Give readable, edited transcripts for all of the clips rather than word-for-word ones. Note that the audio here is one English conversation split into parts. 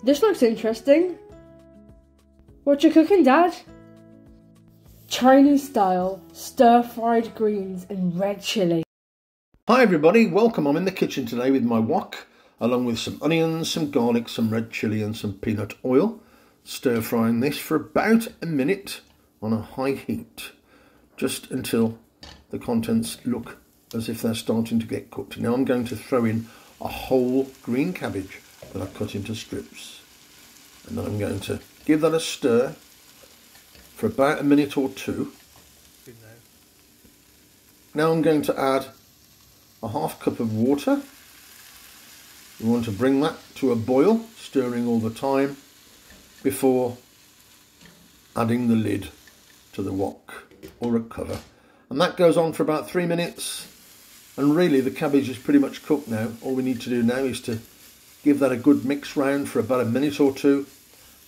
This looks interesting. What you cooking, Dad? Chinese style stir-fried greens and red chilli. Hi everybody, welcome. I'm in the kitchen today with my wok, along with some onions, some garlic, some red chilli and some peanut oil. Stir frying this for about a minute on a high heat, just until the contents look as if they're starting to get cooked. Now I'm going to throw in a whole green cabbage that I've cut into strips. And then I'm going to give that a stir for about a minute or two. Now I'm going to add a half cup of water. You want to bring that to a boil, stirring all the time before adding the lid to the wok or a cover. And that goes on for about 3 minutes. And really the cabbage is pretty much cooked now. All we need to do now is to give that a good mix round for about a minute or two.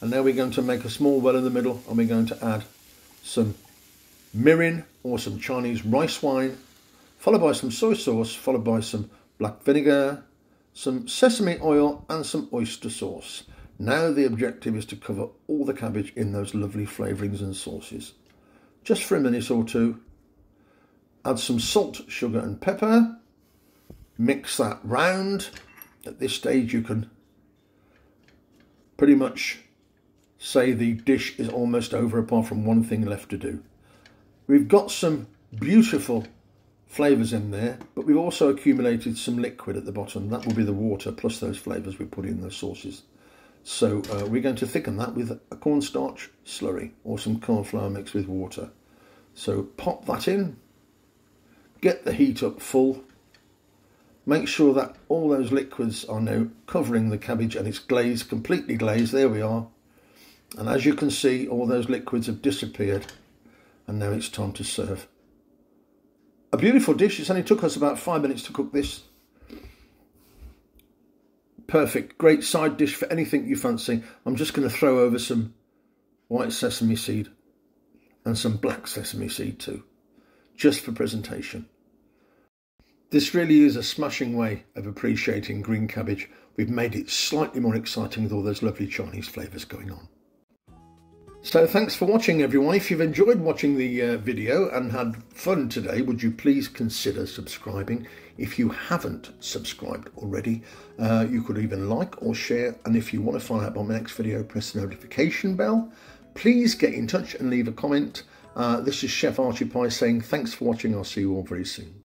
And now we're going to make a small well in the middle, and we're going to add some mirin or some Chinese rice wine, followed by some soy sauce, followed by some black vinegar, some sesame oil and some oyster sauce. Now the objective is to cover all the cabbage in those lovely flavourings and sauces. Just for a minute or two. Add some salt, sugar and pepper. Mix that round. At this stage you can pretty much say the dish is almost over, apart from one thing left to do. We've got some beautiful flavours in there, but we've also accumulated some liquid at the bottom. That will be the water plus those flavours we put in those sauces. So we're going to thicken that with a cornstarch slurry or some cornflour mixed with water. So pop that in, get the heat up full, make sure that all those liquids are now covering the cabbage and it's glazed, completely glazed. There we are. And as you can see, all those liquids have disappeared, and now it's time to serve. A beautiful dish. It's only took us about 5 minutes to cook this. Perfect, great side dish for anything you fancy. I'm just going to throw over some white sesame seed and some black sesame seed too, just for presentation. This really is a smashing way of appreciating green cabbage. We've made it slightly more exciting with all those lovely Chinese flavours going on. So thanks for watching everyone. If you've enjoyed watching the video and had fun today, would you please consider subscribing? If you haven't subscribed already, you could even like or share. And if you want to find out about my next video, press the notification bell. Please get in touch and leave a comment. This is Chef Archie Pie saying thanks for watching. I'll see you all very soon.